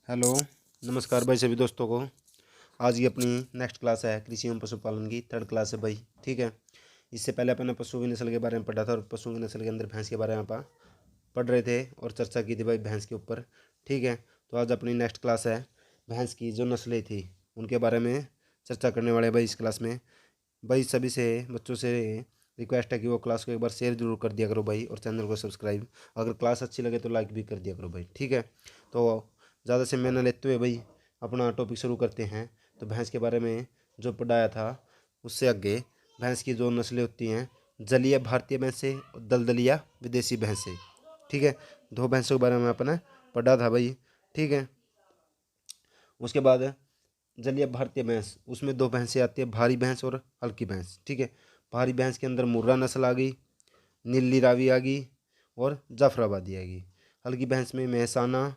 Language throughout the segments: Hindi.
हेलो, नमस्कार भाई सभी दोस्तों को। आज की अपनी नेक्स्ट क्लास है कृषि एवं पशुपालन की, थर्ड क्लास है भाई। ठीक है। इससे पहले अपन ने पशु की नस्ल के बारे में पढ़ा था और पशु की नस्ल के अंदर भैंस के बारे में अपन पढ़ रहे थे और चर्चा की थी भाई भैंस के ऊपर। ठीक है। तो आज अपनी नेक्स्ट क्लास है भैंस की जो नस्लें थी उनके बारे में चर्चा करने वाले हैं भाई इस क्लास में। भाई सभी से बच्चों से रिक्वेस्ट है कि वो क्लास को एक बार शेयर जरूर कर दिया करो भाई और चैनल को सब्सक्राइब। अगर क्लास अच्छी लगे तो लाइक भी कर दिया करो भाई। ठीक है। तो ज़्यादा समय न लेते हुए भाई अपना टॉपिक शुरू करते हैं। तो भैंस के बारे में जो पढ़ाया था उससे आगे भैंस की जो नस्लें होती हैं, जलीय भारतीय भैंसें और दलदलिया विदेशी भैंसें। ठीक है। दो भैंसों के बारे में अपने पढ़ा था भाई। ठीक है। उसके बाद जलीय भारतीय भैंस, उसमें दो भैंसें आती है, भारी भैंस और हल्की भैंस। ठीक है। भारी भैंस के अंदर मुर्रा नस्ल आ गई, नीली रावी आ गई और जाफराबादी आ गई। हल्की भैंस में मेहसाना,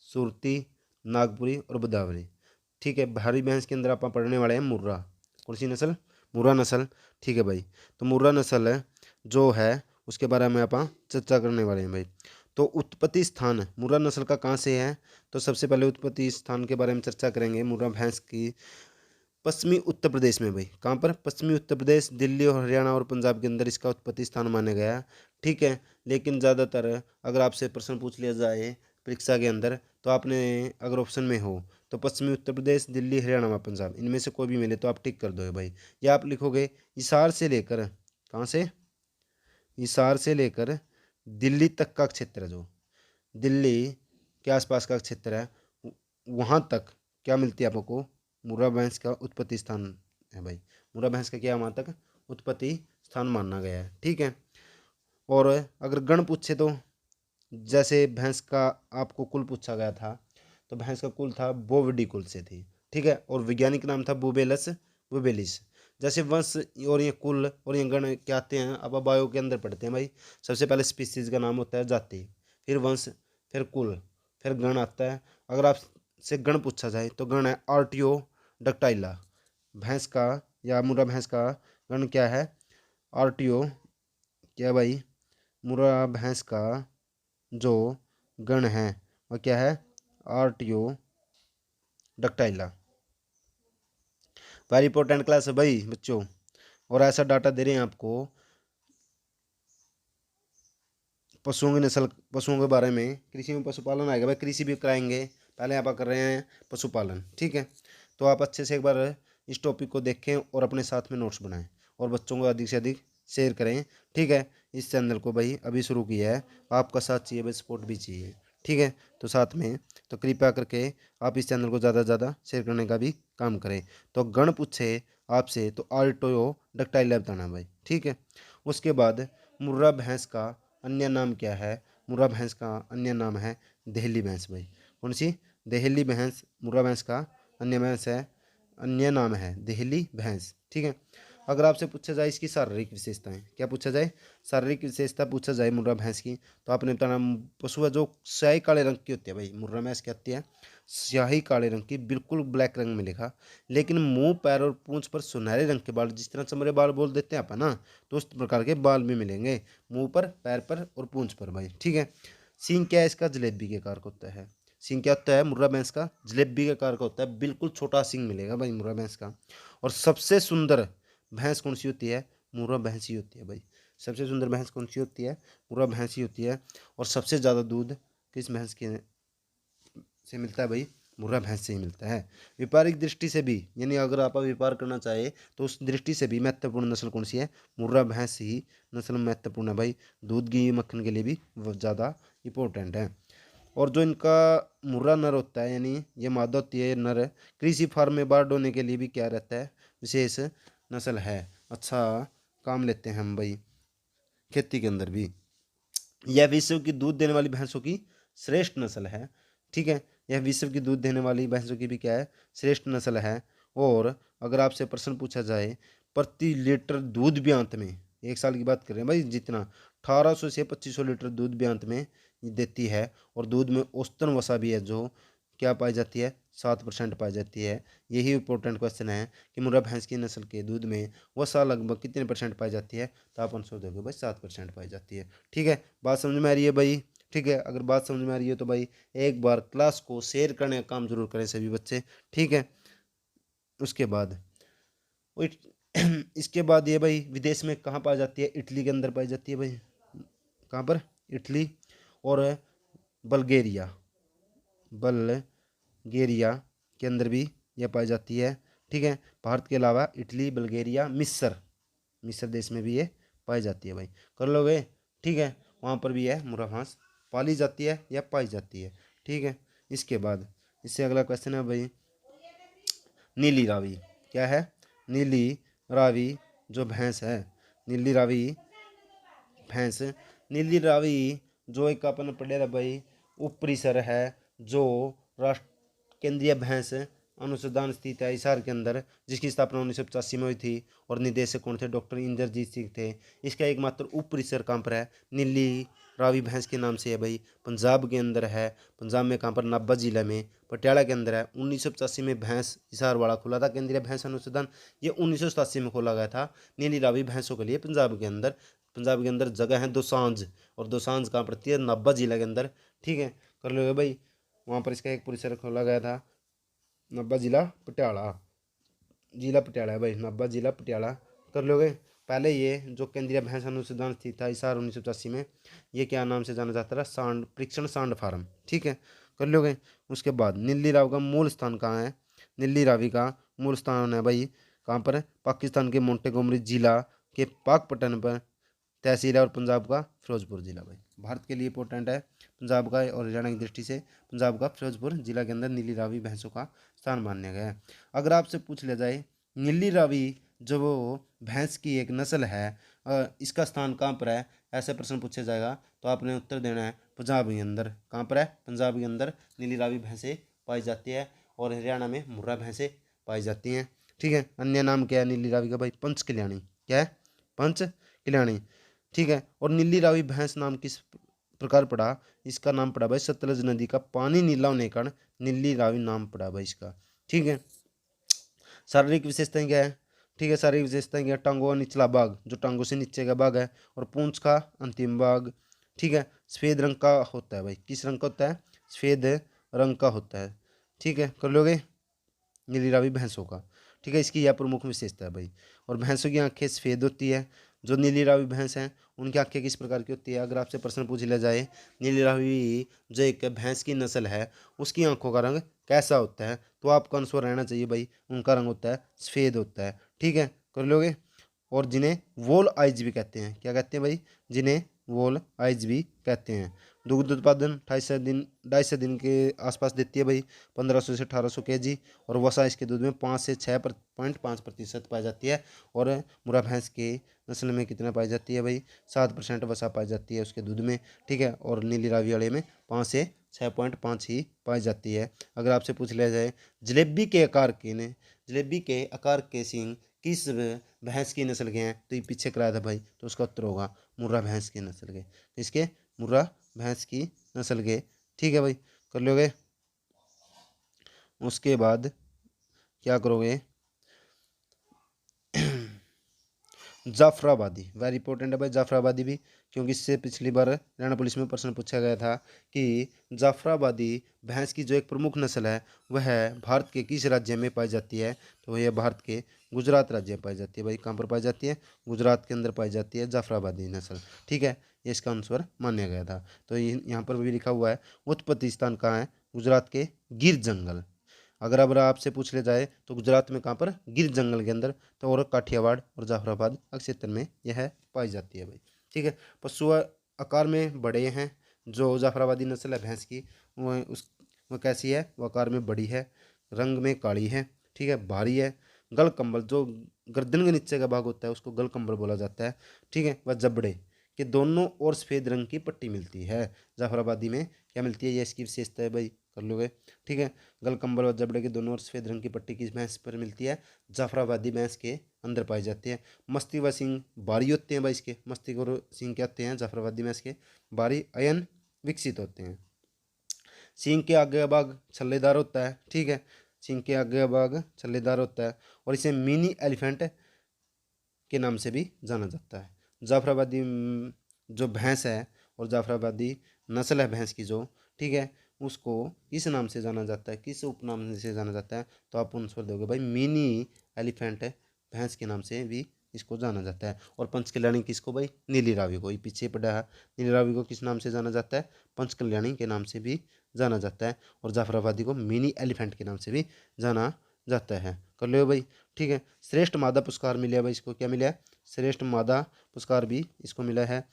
सुरती, नागपुरी और बदावरी। ठीक है। भारी भैंस के अंदर आप पढ़ने वाले हैं मुर्रा। कौन सी नस्ल? मुर्रा नस्ल। ठीक है भाई। तो मुर्रा नस्ल है जो है उसके बारे में आप चर्चा करने वाले हैं भाई। तो उत्पत्ति स्थान मुर्रा नस्ल का कहाँ से है? तो सबसे पहले उत्पत्ति स्थान के बारे में चर्चा करेंगे मुर्रा भैंस की। पश्चिमी उत्तर प्रदेश में भाई। कहाँ पर? पश्चिमी उत्तर प्रदेश, दिल्ली और हरियाणा और पंजाब के अंदर इसका उत्पत्ति स्थान माना गया है। ठीक है। लेकिन ज़्यादातर अगर आपसे प्रश्न पूछ लिया जाए परीक्षा के अंदर तो आपने अगर ऑप्शन में हो तो पश्चिमी उत्तर प्रदेश, दिल्ली, हरियाणा व पंजाब इनमें से कोई भी मिले तो आप टिक कर दोगे भाई। या आप लिखोगे हिसार से लेकर, कहाँ से? हिसार से लेकर दिल्ली तक का क्षेत्र है, जो दिल्ली के आसपास का क्षेत्र है वहाँ तक क्या मिलती है आपको? मुर्रा भैंस का उत्पत्ति स्थान है भाई। मुर्रा भैंस का क्या वहाँ तक उत्पत्ति स्थान माना गया है। ठीक है। और अगर गण पूछे तो जैसे भैंस का आपको कुल पूछा गया था तो भैंस का कुल था बोविडी कुल से थी। ठीक है। और वैज्ञानिक नाम था बुबेलस बुबेलिस। जैसे वंश और ये कुल और ये गण क्या आते हैं अब बायो के अंदर पढ़ते हैं भाई। सबसे पहले स्पीसीज का नाम होता है जाति, फिर वंश, फिर कुल, फिर गण आता है। अगर आपसे गण पूछा जाए तो गण है आर्टियो डक्टाइला। भैंस का या मुर्रा भैंस का गण क्या है? आर्टियो। क्या भाई? मुर्रा भैंस का जो गण है वह क्या है? आर्टियो डक्टाइला। वेरी इंपॉर्टेंट क्लास है भाई बच्चों। और ऐसा डाटा दे रहे हैं आपको पशुओं की नस्ल, पशुओं के बारे में। कृषि में पशुपालन आएगा भाई, कृषि भी कराएंगे। पहले आप कर रहे हैं पशुपालन। ठीक है। तो आप अच्छे से एक बार इस टॉपिक को देखें और अपने साथ में नोट्स बनाएं और बच्चों को अधिक से अधिक शेयर करें। ठीक है। इस चैनल को भाई अभी शुरू किया है, आपका साथ चाहिए भाई, सपोर्ट भी चाहिए। ठीक है। तो साथ में तो कृपया करके आप इस चैनल को ज़्यादा से ज़्यादा शेयर करने का भी काम करें। तो गण पूछे आपसे तो आर्टियो डक्टाइला बताना भाई। ठीक है। उसके बाद मुर्रा भैंस का अन्य नाम क्या है? मुर्रा भैंस का अन्य नाम है देहली भैंस भाई। कौन सी? देहली भैंस मुर्रा भैंस का अन्य भैंस है, अन्य नाम है देहली भैंस। ठीक है। अगर आपसे पूछा जाए इसकी शारीरिक विशेषताएं, क्या पूछा जाए? शारीरिक विशेषता पूछा जाए मुर्रा भैंस की तो आपने बताना पशु है जो स्याही काले रंग की होती है भाई। मुर्रा भैंस क्या होती है? स्याही काले रंग की, बिल्कुल ब्लैक रंग में लिखा। लेकिन मुंह, पैर और पूंछ पर सुनहरे रंग के बाल, जिस तरह चमड़े बाल बोल देते हैं अपन ना, तो उस प्रकार के बाल भी मिलेंगे मुंह पर, पैर पर और पूंछ पर भाई। ठीक है। सींग क्या है इसका? जलेबी के आकार का होता है। सींग क्या होता है मुर्रा भैंस का? जलेबी के आकार का होता है, बिल्कुल छोटा सींग मिलेगा भाई मुर्रा भैंस का। और सबसे सुंदर भैंस कौन सी होती है? मुर्रा भैंस ही होती है भाई। सबसे सुंदर भैंस कौन सी होती है? मुर्रा भैंस ही होती है। और सबसे ज़्यादा दूध किस भैंस के से मिलता है भाई? मुर्रा भैंस से ही मिलता है। व्यापारिक दृष्टि से भी, यानी अगर आप व्यापार करना चाहे तो उस दृष्टि से भी महत्वपूर्ण नस्ल कौन सी है? मुर्रा भैंस ही नस्ल महत्वपूर्ण है भाई। दूध, घी, मक्खन के लिए भी ज़्यादा इंपॉर्टेंट है। और जो इनका मुर्रा नर होता है, यानी ये मादा होती है नर, कृषि फार्म में बाढ़ ढोने के लिए भी क्या रहता है? विशेष नस्ल है। अच्छा काम लेते हैं हम भाई खेती के अंदर भी। यह विश्व की दूध देने वाली भैंसों की श्रेष्ठ नस्ल है। ठीक है। यह विश्व की दूध देने वाली भैंसों की भी क्या है? श्रेष्ठ नस्ल है। और अगर आपसे प्रश्न पूछा जाए प्रति लीटर दूध ब्यांत में, एक साल की बात कर रहे हैं भाई, जितना 1800 से 2500 लीटर दूध ब्यांत में देती है। और दूध में औसतन वसा भी है जो क्या पाई जाती है? 7% पाई जाती है। यही इंपॉर्टेंट क्वेश्चन है कि मुर्रा भैंस की नस्ल के दूध में वसा लगभग कितने % पाई जाती है? तो आप आंसर दोगे भाई 7% पाई जाती है। ठीक है। बात समझ में आ रही है भाई? ठीक है, अगर बात समझ में आ रही है तो भाई एक बार क्लास को शेयर करने का काम जरूर करें सभी बच्चे, ठीक है। उसके बाद इसके बाद ये भाई विदेश में कहाँ पाई जाती है, इटली के अंदर पाई जाती है भाई। कहाँ पर, इटली और बल्गेरिया, बल्गेरिया के अंदर भी यह पाई जाती है, ठीक है। भारत के अलावा इटली, बल्गेरिया, मिस्र, मिस्र देश में भी ये पाई जाती है भाई, कर लोगे, ठीक है। वहाँ पर भी यह मुर्रा घास पाली जाती है या पाई जाती है, ठीक है। इसके बाद इससे अगला क्वेश्चन है भाई नीली रावी, क्या है, नीली रावी जो भैंस है, नीली रावी भैंस, नीली रावी जो एक अपन पढ़े भाई उपरिसर है जो राष्ट्र केंद्रीय भैंस अनुसंधान स्थित है हिसार के अंदर, जिसकी स्थापना 1985 में हुई थी और निदेशक कौन थे, डॉक्टर इंद्रजीत सिंह थे। इसका एकमात्र उप परिसर कहाँ पर है, नीली रावी भैंस के नाम से है भाई, पंजाब के अंदर है। पंजाब में कहाँ पर, नाभा जिला में, पटियाला के अंदर है। 1985 में भैंस हिसार वाला खुला था केंद्रीय भैंस अनुसंधान, ये 1987 में खोला गया था नीली रावी भैंसों के लिए पंजाब के अंदर। पंजाब के अंदर जगह है दोसांझ, और दोसांझ कहाँ पड़ती है, नाभा जिला के अंदर, ठीक है, कर लो भाई। वहाँ पर इसका एक परिसर खोला गया था, नाभा जिला पटियाला, जिला पटियाला है भाई, नाभा जिला पटियाला, कर लोगे। पहले ये जो केंद्रीय भैंस अनुसंधान स्थित था हिसार 1985 में, ये क्या नाम से जाना जाता था, सांड परीक्षण सांड फार्म, ठीक है, कर लोगे। उसके बाद नीली रावी का मूल स्थान कहाँ है, नीली रावी का मूल स्थान है भाई कहाँ पर, पाकिस्तान के मोंटेगोमरी जिला के पाकपटन पर तहसील है, और पंजाब का फिरोजपुर जिला भाई भारत के लिए इंपॉर्टेंट है। पंजाब का और हरियाणा की दृष्टि से पंजाब का फिरोजपुर जिला के अंदर नीली रावी भैंसों का स्थान माना गया है। अगर आपसे पूछ लिया जाए नीली रावी जो वो भैंस की एक नस्ल है, इसका स्थान कहाँ पर है, ऐसे प्रश्न पूछा जाएगा तो आपने उत्तर देना है पंजाब के अंदर। कहाँ पर है, पंजाब के अंदर नीली रावी भैंसें पाई जाती है, और हरियाणा में मुर्रा भैंसें पाई जाती हैं, ठीक है। अन्य नाम क्या है नीली रावी का भाई, पंच कल्याणी, क्या है, पंच कल्याणी, ठीक है। और नीली रावी भैंस नाम किस प्रकार पड़ा, इसका नाम पड़ा भाई सतलज नदी का पानी नीला होने के कारण नीली रावी नाम पड़ा भाई इसका, ठीक है। शारीरिक विशेषताएं क्या है, ठीक है, शारीरिक विशेषताएं क्या है, टांगों का निचला भाग जो टांगों से नीचे का भाग है, और पूंछ का अंतिम भाग, ठीक है, सफेद रंग का होता है भाई, किस रंग का होता है, सफेद रंग का होता है, ठीक है, कर लोगे नीली रावी भैंसों का, ठीक है। इसकी यह प्रमुख विशेषता है भाई। और भैंसों की आंखें सफ़ेद होती है, जो नीली रावी भैंस हैं उनकी आंखें किस प्रकार की होती है, अगर आपसे प्रश्न पूछ लिया जाए नीली रावी जो एक भैंस की नस्ल है उसकी आंखों का रंग कैसा होता है, तो आपका आंसर रहना चाहिए भाई उनका रंग होता है सफ़ेद होता है, ठीक है, कर लोगे। और जिन्हें वोल आइज भी कहते हैं, क्या कहते हैं भाई, जिन्हें वोल आइज भी कहते हैं। दुग्ध उत्पादन 2.5 से 2.5 दिन के आसपास देती है भाई, 1500 से 1800 kg, और वसा इसके दूध में 5 से 6.5% पाई जाती है। और मुर्रा भैंस के नस्ल में कितना पाई जाती है भाई, 7% वसा पाई जाती है उसके दूध में, ठीक है। और नीली रावी वाले में 5 से 6.5 ही पाई जाती है। अगर आपसे पूछ लिया जाए जलेबी के आकार के सींग किस भैंस की नस्ल के हैं, तो ये पीछे कराया था भाई, तो उसका उत्तर होगा मुर्रा भैंस की नस्ल के, इसके मुर्रा भैंस की नस्ल के, ठीक है भाई, कर लोगे। उसके बाद क्या करोगे, जाफराबादी वेरी इंपॉर्टेंट है भाई जाफराबादी भी, क्योंकि इससे पिछली बार हरियाणा पुलिस में प्रश्न पूछा गया था कि जाफराबादी भैंस की जो एक प्रमुख नस्ल है वह भारत के किस राज्य में पाई जाती है, तो यह भारत के गुजरात राज्य में पाई जाती है भाई। कहाँ पर पाई जाती है, गुजरात के अंदर पाई जाती है जाफराबादी नस्ल, ठीक है, ये इसका आंसर माना गया था। तो यहाँ पर भी लिखा हुआ है उत्पत्ति स्थान कहाँ है, गुजरात के गिर जंगल। अगर अब आपसे पूछ लिया जाए तो गुजरात में कहाँ पर, गिर जंगल के अंदर, तो और काठियावाड़ और जाफराबाद क्षेत्र में यह पाई जाती है भाई, ठीक है। पशु आकार में बड़े हैं, जो जाफराबादी नस्ल है भैंस की वह कैसी है, वो आकार में बड़ी है, रंग में काली है, ठीक है, भारी है, गल कंबल जो गर्दन के नीचे का भाग होता है उसको गल कंबल बोला जाता है, ठीक है। वह जबड़े के दोनों और सफ़ेद रंग की पट्टी मिलती है जाफराबादी में, क्या मिलती है, ये इसकी विशेषता है भाई, कर लोगे, ठीक है। गल कंबल और जबड़े के दोनों और सफ़ेद रंग की पट्टी किस भैंस पर मिलती है, जाफराबादी भैंस के अंदर पाई जाती है। मस्तिष्क व सींग बारी होते हैं भाई इसके, मस्तिष्क और सींग क्या होते हैं जाफराबादी भैंस के, बारी अयन विकसित होते हैं। सींग के आगे का भाग छल्लेदार होता है, ठीक है, सींग के आगे का भाग छल्लेदार होता है, और इसे मिनी एलिफेंट के नाम से भी जाना जाता है। जाफराबादी जो भैंस है और जाफराबादी नस्ल है भैंस की जो, ठीक है, उसको किस नाम से जाना जाता है, किस उपनाम से जाना जाता है, तो आप आंसर दोगे भाई मिनी एलिफेंट है भैंस के नाम से भी इसको जाना जाता है। और पंच कल्याणी किसको भाई, नीली रावी को, ये पीछे पड़ा है, नीली रावी को किस नाम से जाना जाता है, पंच कल्याणी के नाम से भी जाना जाता है। और जाफराबादी को मिनी एलिफेंट के नाम से भी जाना जाता है। कर लो भाई, ठीक है। श्रेष्ठ मादा पुरस्कार मिला भाई, इसको क्या मिला है, श्रेष्ठ मादा पुरस्कार भी इसको मिला है।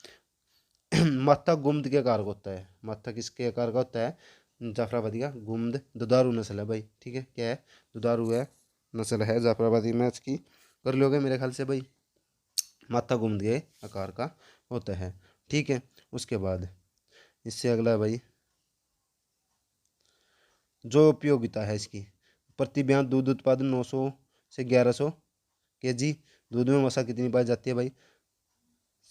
माथा गुम्द के आकार का होता है, माथा किसके आकार का होता है, जाफराबादी का गुम्द, दुधारू नस्ल है भाई, ठीक है, क्या है, दुधारू है नस्ल है जाफराबादी में इसकी। कर लोगे मेरे ख्याल से भाई, माथा गुम्द के आकार का होता है, ठीक है। उसके बाद इससे अगला भाई, जो उपयोगिता है इसकी, प्रति ब्याज दूध उत्पादन 900 से 1100 केजी। दूध में वसा कितनी पाई जाती है भाई,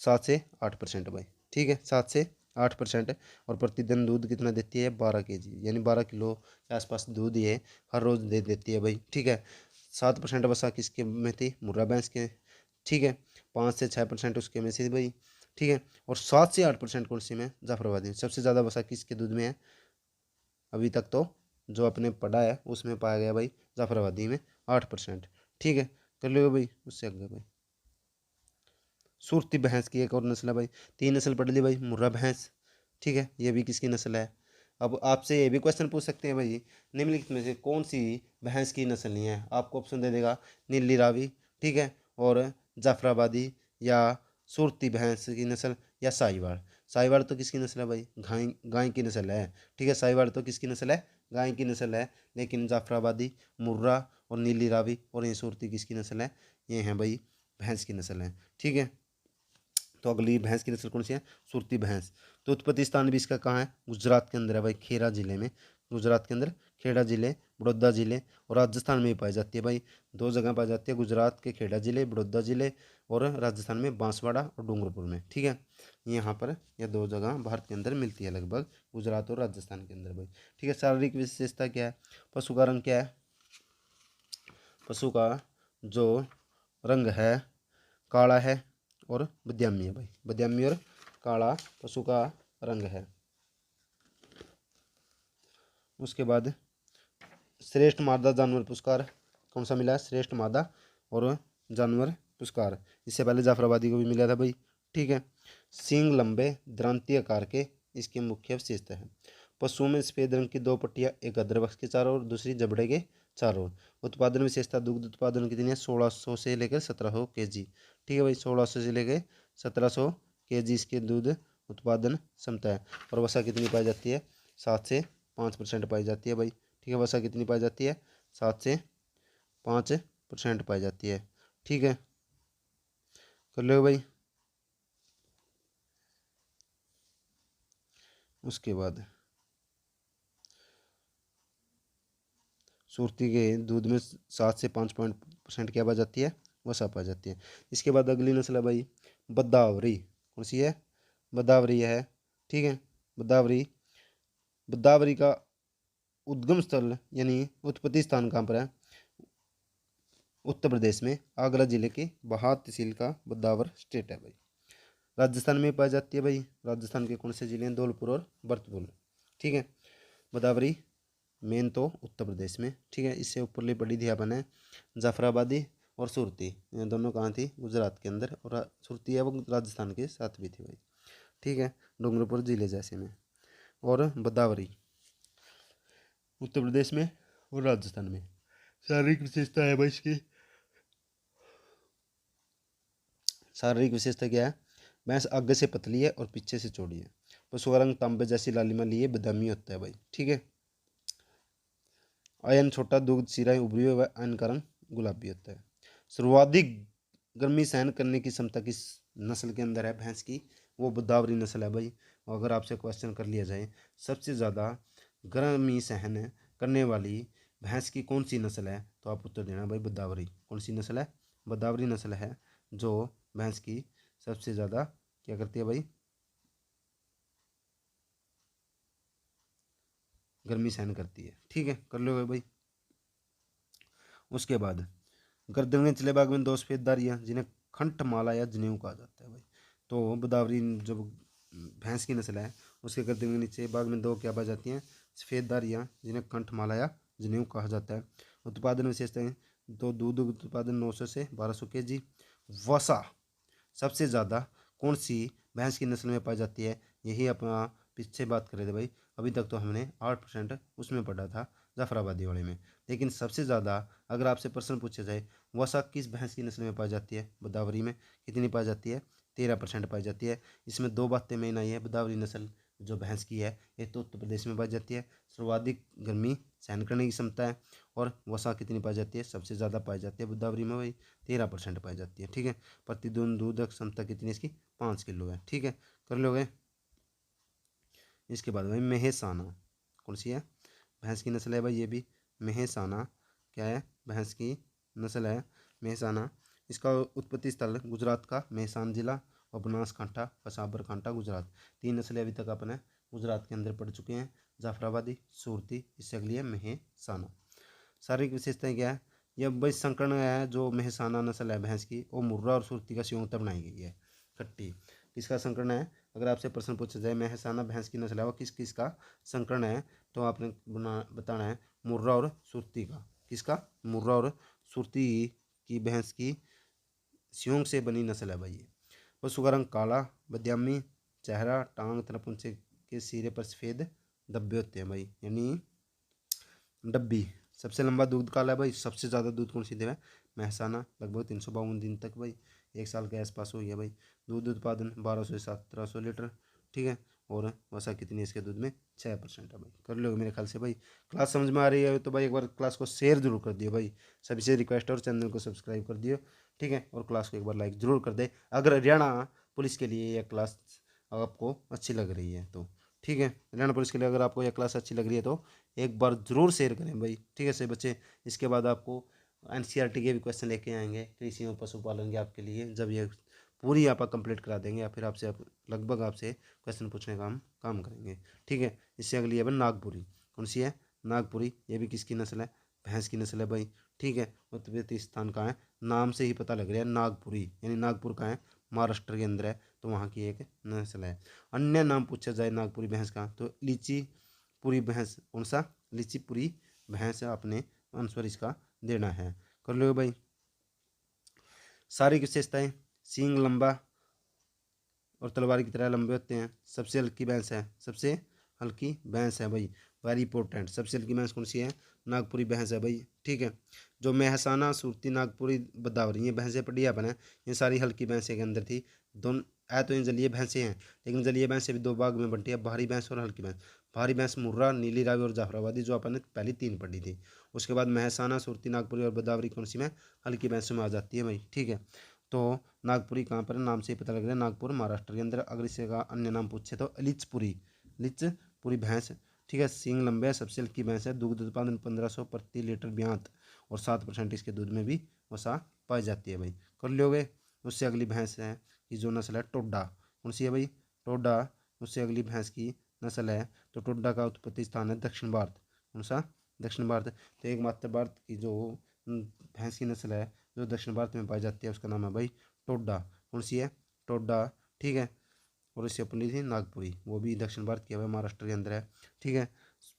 7 से 8% भाई, ठीक है, 7 से 8%। और प्रतिदिन दूध कितना देती है, 12 केजी, यानी 12 किलो के आसपास दूध ये हर रोज़ दे देती है भाई, ठीक है। 7% वसा किसके में थी, मुर्रा भैंस के, ठीक है। 5 से 6% उसके में से भाई, ठीक है। और 7 से 8% कौन सी में, जाफराबादी में। सबसे ज़्यादा वसा किसके दूध में है, अभी तक तो जो अपने पढ़ा है उसमें पाया गया भाई, जाफराबादी में 8%, ठीक है। कर लो भाई, उससे आगे भाई, सुरती भैंस की एक और नस्ल है भाई, 3 नस्ल पढ़ ली भाई, मुर्रा भैंस, ठीक है, ये भी किसकी नस्ल है। अब आपसे ये भी क्वेश्चन पूछ सकते हैं भाई, निम्नलिखित में से कौन सी भैंस की नस्ल नहीं है, आपको ऑप्शन दे देगा, नीली रावी, ठीक है, और जाफराबादी, या सुरती भैंस की नस्ल, या साहिवाल। साहिवाल तो किसकी नस्ल है भाई, गाय गाय की नस्ल है, ठीक है, साहिवाल तो किसकी नस्ल है, गाय की नस्ल है। लेकिन जाफराबादी, मुर्रा और नीली रावी और ये सुरती किसकी नस्ल है, ये हैं भाई भैंस की नस्ल है, ठीक है। तो अगली भैंस की नस्ल कौन सी है, सुरती भैंस। तो उत्पत्ति स्थान भी इसका कहाँ है, गुजरात के अंदर है भाई, खेड़ा जिले में, गुजरात के अंदर खेड़ा जिले, बड़ौदा जिले और राजस्थान में भी पाई जाती है भाई। 2 जगह पाई जाती है, गुजरात के खेड़ा जिले, बड़ौदा जिले, और राजस्थान में बांसवाड़ा और डूंगरपुर में, ठीक है। यहाँ पर यह 2 जगह भारत के अंदर मिलती है लगभग, गुजरात और राजस्थान के अंदर भाई, ठीक है। शारीरिक विशेषता क्या है, पशु का रंग क्या है, पशु का जो रंग है काला है और बदामी है भाई, बदामी और काला पशु का रंग है। उसके बाद श्रेष्ठ मादा जानवर पुरस्कार कौन सा मिला है, श्रेष्ठ मादा और जानवर पुरस्कार, इससे पहले जाफराबादी को भी मिला था भाई, ठीक है। सींग लंबे द्रांतीय आकार के इसकी मुख्य विशेषता है। पशुओं में सफेद रंग की 2 पट्टियाँ, एक अग्रवक्ष के चारों ओर, दूसरी जबड़े के चारों ओर। उत्पादन विशेषता, दुग्ध उत्पादन कितनी है, 1600 से लेकर 1700 केजी, ठीक है भाई, 1600 से लेकर 1700 केजी इसके दूध उत्पादन क्षमता है। और वसा कितनी पाई जाती है, 7 से 5% पाई जाती है भाई, ठीक है। वसा कितनी पाई जाती है, 7 से 5% पाई जाती है, ठीक है। कर लो भाई। उसके बाद सुरती के दूध में 7 से 5% क्या पाई जाती है, वसा पाई जाती है। इसके बाद अगली नस्ल है भाई बदावरी, कौन सी है, बदावरी है, ठीक है। बदावरी, बदावरी का उद्गम स्थल यानी उत्पत्ति स्थान कहाँ पर है, उत्तर प्रदेश में आगरा जिले के बहार तहसील का बदावर स्टेट है भाई। राजस्थान में पाई जाती है भाई, राजस्थान के कौन से जिले हैं, धौलपुर और भरतपुर, ठीक है। बदावरी मेन तो उत्तर प्रदेश में, ठीक है। इससे ऊपरली पड़ी थी अपन है जाफराबादी और सुरती, ये दोनों कहाँ थी, गुजरात के अंदर, और सुरती है वो राजस्थान के साथ भी थी भाई, ठीक है, डूंगरपुर जिले जैसे में। और बदावरी उत्तर प्रदेश में और राजस्थान में। शारीरिक विशेषता है भाई इसकी, शारीरिक विशेषता क्या है, भैंस आगे से पतली है और पीछे से चौड़ी है। पशु का रंग तांबे जैसी लालिमा लिए बदामी होता है भाई, ठीक है। आयन छोटा, दुग्ध सिराएं उभरी हुई, आयन का रंग गुलाबी होता है। सर्वाधिक गर्मी सहन करने की क्षमता किस नस्ल के अंदर है भैंस की, वो बदावरी नस्ल है भाई। और अगर आपसे क्वेश्चन कर लिया जाए सबसे ज़्यादा गर्मी सहन करने वाली भैंस की कौन सी नस्ल है, तो आप उत्तर देना भाई बदावरी। कौन सी नस्ल है, बदावरी नस्ल है जो भैंस की सबसे ज़्यादा क्या करती है भाई, गर्मी सहन करती है, ठीक है। कर लो भाई। उसके बाद गर्दन के निचले भाग में 2 सफेद धारियाँ जिन्हें खंठ माला या जनेऊ कहा जाता है भाई। तो बदावरी जो भैंस की नस्ल है उसके गर्दन के नीचे भाग में 2 क्या पाई जाती हैं, सफ़ेद धारियाँ जिन्हें कंठमाला या जनेऊ कहा जाता है। उत्पादन विशेषताएं, तो दूध उत्पादन 900 से 1200 kg। वसा सबसे ज़्यादा कौन सी भैंस की नस्ल में पाई जाती है, यही अपना पीछे बात कर रहे थे भाई। अभी तक तो हमने 8% उसमें पढ़ा था जाफराबादी वाले में, लेकिन सबसे ज़्यादा अगर आपसे प्रश्न पूछा जाए वसा किस भैंस की नस्ल में पाई जाती है, गोदावरी में कितनी पाई जाती है, 13% पाई जाती है। इसमें 2 बातें मेन आई है, गोदावरी नस्ल जो भैंस की है ये तो उत्तर प्रदेश में पाई जाती है, सर्वाधिक गर्मी सहन करने की क्षमता है। और वसा कितनी पाई जाती है, सबसे ज़्यादा पाई जाती है गोदावरी में भाई, 13% पाई जाती है। ठीक है, प्रतिदिन दूध क्षमता कितनी इसकी, 5 किलो है। ठीक है, कर लोगे। इसके बाद भाई मेहसाना कौन सी है, भैंस की नस्ल है भाई, ये भी मेहसाना क्या है, भैंस की नस्ल है मेहसाना। इसका उत्पत्ति स्थल गुजरात का मेहसान जिला और बनासकांठा व साबरकांठा गुजरात, 3 नस्लें अभी तक अपने गुजरात के अंदर पड़ चुके हैं, जाफराबादी, सूरती, इससे अगली है मेहसाना। शारीरिक विशेषताएं क्या है, यह भाई संकरण है जो मेहसाना नस्ल है भैंस की, वो मुर्रा और सुरती का संयुक्त बनाई गई है खट्टी। किसका संकरण है, अगर आपसे प्रश्न पूछा जाए मेहसाना भैंस की नस्ल है वो किस किस का संकरण है, तो आपने बताना है मुर्रा और सुरती का। किसका, मुर्रा और सुरती की भैंस की सियोंग से बनी नस्ल है भाई ये। पशु का रंग काला, बदामी, चेहरा, टांग तथा पूंछे के सिरे पर सफ़ेद धब्बे होते हैं भाई, यानी डब्बी। सबसे लंबा दूध काला है भाई, सबसे ज़्यादा दूध कौन सी दे है, मेहसाना, लगभग 352 दिन तक भाई, 1 साल के आसपास हुई है भाई। दूध उत्पादन 1200 से 1700 लीटर। ठीक है, और वसा कितनी है इसके दूध में, 6% है भाई। कर लो मेरे ख्याल से भाई। क्लास समझ में आ रही है तो भाई एक बार क्लास को शेयर जरूर कर दियो भाई, सभी से रिक्वेस्ट है, और चैनल को सब्सक्राइब कर दियो। ठीक है, और क्लास को एक बार लाइक जरूर कर दे अगर हरियाणा पुलिस के लिए यह क्लास आपको अच्छी लग रही है तो। ठीक है, हरियाणा पुलिस के लिए अगर आपको यह क्लास अच्छी लग रही है तो एक बार ज़रूर शेयर करें भाई। ठीक है सही बच्चे, इसके बाद आपको एनसीईआरटी के भी क्वेश्चन लेके आएंगे कृषि और पशुपालन के आपके लिए, जब ये पूरी आप कंप्लीट करा देंगे या फिर आपसे लगभग आपसे क्वेश्चन पूछने का हम काम करेंगे। ठीक है, इससे अगली है भाई नागपुरी, कौन सी है, नागपुरी, ये भी किसकी नस्ल है, भैंस की नस्ल है भाई। ठीक है, उत्तर प्रदेश स्थान कहाँ है, नाम से ही पता लग रहा है नागपुरी, यानी नागपुर कहाँ है, महाराष्ट्र के अंदर है, तो वहाँ की एक नस्ल है। अन्य नाम पूछा जाए नागपुरी भैंस का तो लीची पूरी भैंस, कौन सा, लीचीपुरी भैंस अपने आंसर इसका देना है। कर लो भाई। शारीरिक विशेषताएं, सींग लंबा और तलवार की तरह लंबे होते हैं, सबसे हल्की भैंस है, सबसे हल्की भैंस है भाई, वेरी इंपॉर्टेंट। सबसे हल्की भैंस कौन सी है, नागपुरी भैंस है भाई। ठीक है, जो मेहसाना, सूरती, नागपुरी, बदावरी, ये भैंसें पढ़ी अपन है, ये सारी हल्की भैंसें के अंदर थी। दोनों तो ये जलीय भैंसें हैं, लेकिन जलीय भैंसें भी 2 भाग में बनती है, भारी भैंस और हल्की भैंस। भारी भैंस मुर्रा, नीली रावी और जाफराबादी, जो अपन ने पहली 3 पढ़ी थी। उसके बाद मेहसाना, सूरती, नागपुरी और बदावरी कौन सी में, हल्की भैंसों में आ जाती है भाई। ठीक है, तो नागपुरी कहाँ पर है, नाम से ही पता लग रहा है नागपुर महाराष्ट्र के अंदर। अगर इसे का अन्य नाम पूछे तो लिचपुरी, लिचपुरी भैंस। ठीक है, सींग लंबे है, सबसे हल्की भैंस है, दूध उत्पादन 1500 प्रति लीटर ब्यात और 7% इसके दूध में भी वसा पाई जाती है भाई। कर लोगे। उससे अगली भैंस है कि जो नस्ल है टोडा, कौन सी है भाई, टोडा। उससे अगली भैंस की नस्ल है, तो टोडा का उत्पत्ति स्थान है दक्षिण भारत, कौन सा, दक्षिण भारत। तो एकमात्र भारत की जो भैंस की नस्ल है जो दक्षिण भारत में पाई जाती है उसका नाम है भाई टोडा, कौन सी है, टोडा। ठीक है, और इससे अपनी थी नागपुरी, वो भी दक्षिण भारत की है, महाराष्ट्र के अंदर है। ठीक है,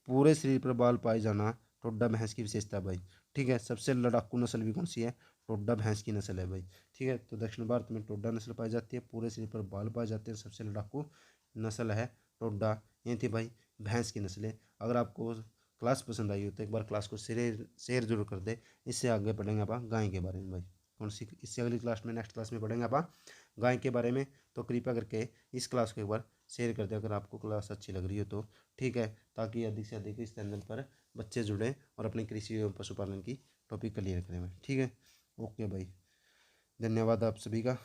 पूरे शरीर पर बाल पाए जाना टोडा भैंस की विशेषता है भाई। ठीक है, सबसे लड़ाकू नस्ल भी कौन सी है, टोडा भैंस की नस्ल है भाई। ठीक है, तो दक्षिण भारत में टोडा नस्ल पाई जाती है, पूरे शरीर पर बाल पाए जाते हैं, सबसे लड़ाकू नस्ल है टोडा। ये थी भाई भैंस की नस्लें। अगर आपको क्लास पसंद आई हो तो एक बार क्लास को शेयर शेयर जरूर कर दे। इससे आगे पढ़ेंगे आप गाय के बारे में भाई, कौन सी, इससे अगली क्लास में, नेक्स्ट क्लास में पढ़ेंगे आप गाय के बारे में। तो कृपया करके इस क्लास को एक बार शेयर कर दे अगर आपको क्लास अच्छी लग रही हो तो। ठीक है, ताकि अधिक से अधिक इस चैनल पर बच्चे जुड़ें और अपनी कृषि एवं पशुपालन की टॉपिक क्लियर करें भाई। ठीक है, ओके भाई, धन्यवाद आप सभी का।